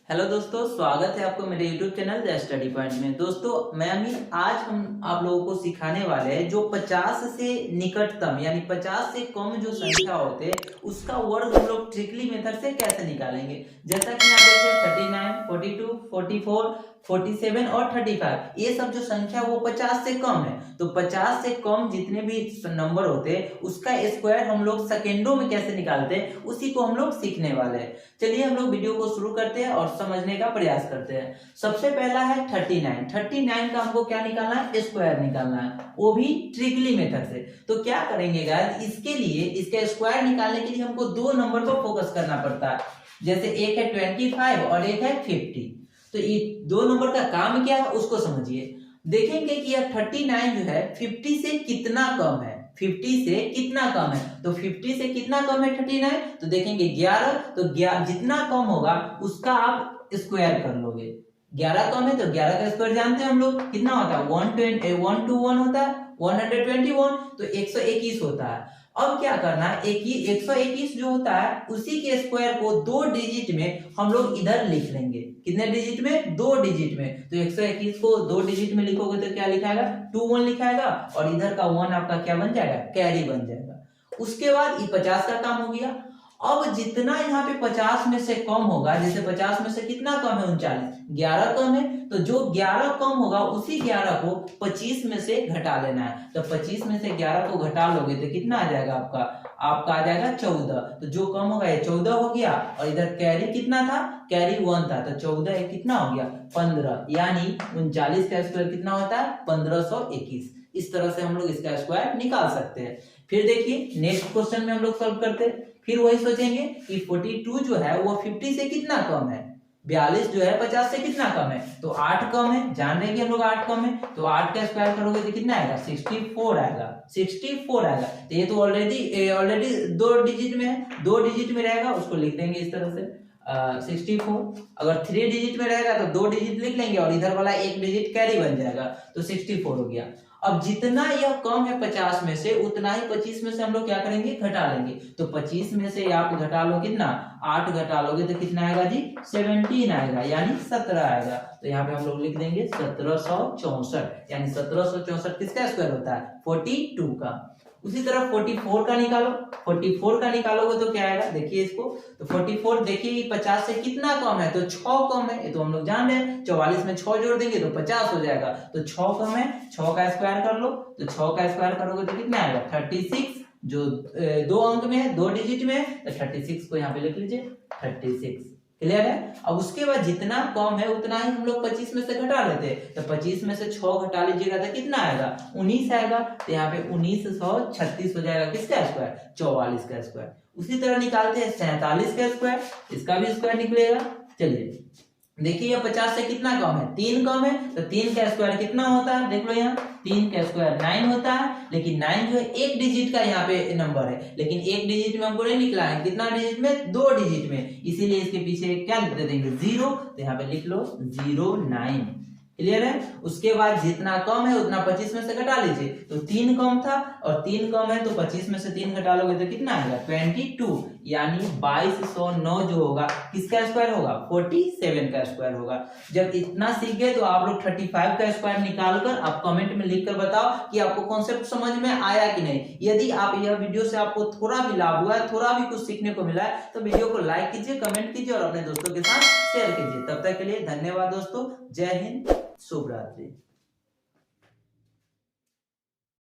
Hello दोस्तों, स्वागत है आपको मेरे YouTube channel the study point में। दोस्तों मैं अमीन, आज हम आप लोगों को सिखाने वाले हैं जो 50 से निकटतम यानी 50 से कम जो संख्या होते हैं उसका वर्ग हम लोग ट्रिकली मेथड से कैसे निकालेंगे। जैसा कि यहाँ देखिए 39, 42, 44, 47 और 35 ये सब जो संख्या वो 50 से कम है। तो 50 से कम जितने भी नंबर होते हैं उसका स्क्वायर हम लोग सेकेंडों में कैसे निकालते हैं उसी को हम लोग सीखने वाले हैं। चलिए हम लोग वीडियो को शुरू करते हैं और समझने का प्रयास करते हैं। सबसे पहला है 39 का हमको क्या निकालना है, स्क्वायर निकालना है, वो भी ट्रिकली मेथड से। तो क्या करेंगे गाइस, इसके लिए इसका स्क्वायर निकालने के लिए हमको दो नंबर पर फोकस करना पड़ता है। जैसे एक है 25 और एक है 50। तो ये दो नंबर का काम क्या है उसको समझिए। देखेंगे कि यह 39 जो है 50 से कितना कम है, 50 से कितना कम है। तो 50 से कितना कम है 39, तो देखेंगे 11। तो जितना कम होगा उसका आप स्क्वायर कर लोगे। 11 कम है तो 11 का स्क्वायर जानते हैं हम लोग कितना होता है, 1 to 1 होता है 121, तो 121 होता है। अब क्या करना है, 121 जो होता है उसी के स्क्वायर को दो डिजिट में हम लोग इधर लिख लेंगे। कितने डिजिट में, दो डिजिट में। तो 121 को दो डिजिट में लिखोगे तो क्या लिखाएगा, 21 लिखाएगा और इधर का 1 आपका क्या बन जाएगा, कैरी बन जाएगा। उसके बाद ये 50 का काम हो गया। अब जितना यहाँ पे 50 में से कम होगा, जैसे 50 में से कितना कम है 39, 11 कम है, तो जो 11 कम होगा उसी 11 को 25 में से घटा लेना है। तो 25 में से 11 को घटा लोगे तो कितना आ जाएगा आपका आ जाएगा 14। तो जो कम होगा ये 14 हो गया और इधर कैरी कितना था, कैरी 1 था, तो 14 कितना हो गया 15, यानी 39 का स्क्वायर कितना होता है 1521। इस तरह से हम लोग इसका स्क्वायर निकाल सकते हैं। फिर देखिए नेक्स्ट क्वेश्चन में हम लोग सॉल्व करते हैं। फिर वही सोचेंगे कि 42 जो है वो 50 से कितना कम है, 42 जो है 50 से कितना कम है, तो 8 कम है। जान रहे कि हम लोग 8 कम है, तो 8 का स्क्वायर करोगे तो कितना आएगा 64 आएगा, 64 आएगा। तो ये तो ऑलरेडी दो डिजिट में है, दो डिजिट में रहेगा उसको लिख देंगे इस तरह से 64। अगर 3 डिजिट में रहेगा तो दो डिजिट लिख लेंगे और इधर वाला एक डिजिट कैरी बन जाएगा, तो 64 हो गया। अब जितना यह कम है 50 में से उतना ही 25 में से हम लोग क्या करेंगे, घटा लेंगे। तो 25 में से आप घटा लो कितना, 8 घटा लोगे तो कितना आएगा जी 17 आएगा, यानी 17 आएगा। तो यहाँ पे हम लोग लिख देंगे 1764, यानी 1764 किसका स्क्वायर होता है 42 का। उसी तरह 44 का निकालो, 44 का निकालोगे तो क्या आएगा, देखिए इसको। तो 44 देखिए 50 से कितना कम है, तो 6 कम है, ये तो हम लोग जान रहे हैं। 44 में 6 जोड़ देंगे तो 50 हो जाएगा। तो 6 कम है, 6 का स्क्वायर कर लो। तो 6 का स्क्वायर करोगे तो कितना आएगा 36, जो दो अंक में है, दो डिजिट में है, तो 36 को यहाँ पे लिख लीजिए 36। क्लियर है। अब उसके बाद जितना कम है उतना ही हम लोग 25 में से घटा लेते हैं। तो 25 में से 6 घटा लीजिएगा तो कितना आएगा 19 आएगा। तो यहाँ पे 1936 हो जाएगा किसका स्क्वायर, 44 का स्क्वायर। उसी तरह निकालते हैं 47 का स्क्वायर, इसका भी स्क्वायर निकलेगा। चलिए देखिए ये 50 से कितना कम है, 3 कम है, तो 3 का स्क्वायर कितना होता है, देख लो यहाँ 3 का स्क्वायर 9 होता है। लेकिन 9 जो है एक डिजिट का यहाँ पे नंबर है, लेकिन एक डिजिट में हमको नहीं निकला है, कितना डिजिट में, दो डिजिट में, इसीलिए इसके पीछे क्या लिख देंगे 0। तो यहाँ पे लिख लो 09। क्लियर है। उसके बाद जितना कम है उतना 25 में से घटा लीजिए। तो 3 कम था और 3 कम है, तो 25 में से 3 घटा लोगे तो कितना आएगा 22, यानी 2209 जो होगा किसका स्क्वायर होगा 47 का स्क्वायर होगा। जब इतना सीख गए तो आप लोग 35 का स्क्वायर निकालकर आप कमेंट में लिखकर बताओ कि आपको कॉन्सेप्ट समझ में आया कि नहीं। यदि आप यह वीडियो से आपको थोड़ा भी लाभ हुआ है, थोड़ा भी कुछ सीखने को मिला है, तो वीडियो को लाइक कीजिए, कमेंट कीजिए और अपने दोस्तों के साथ शेयर कीजिए। तब तक के लिए धन्यवाद दोस्तों, जय हिंद, शुभ रात्रि।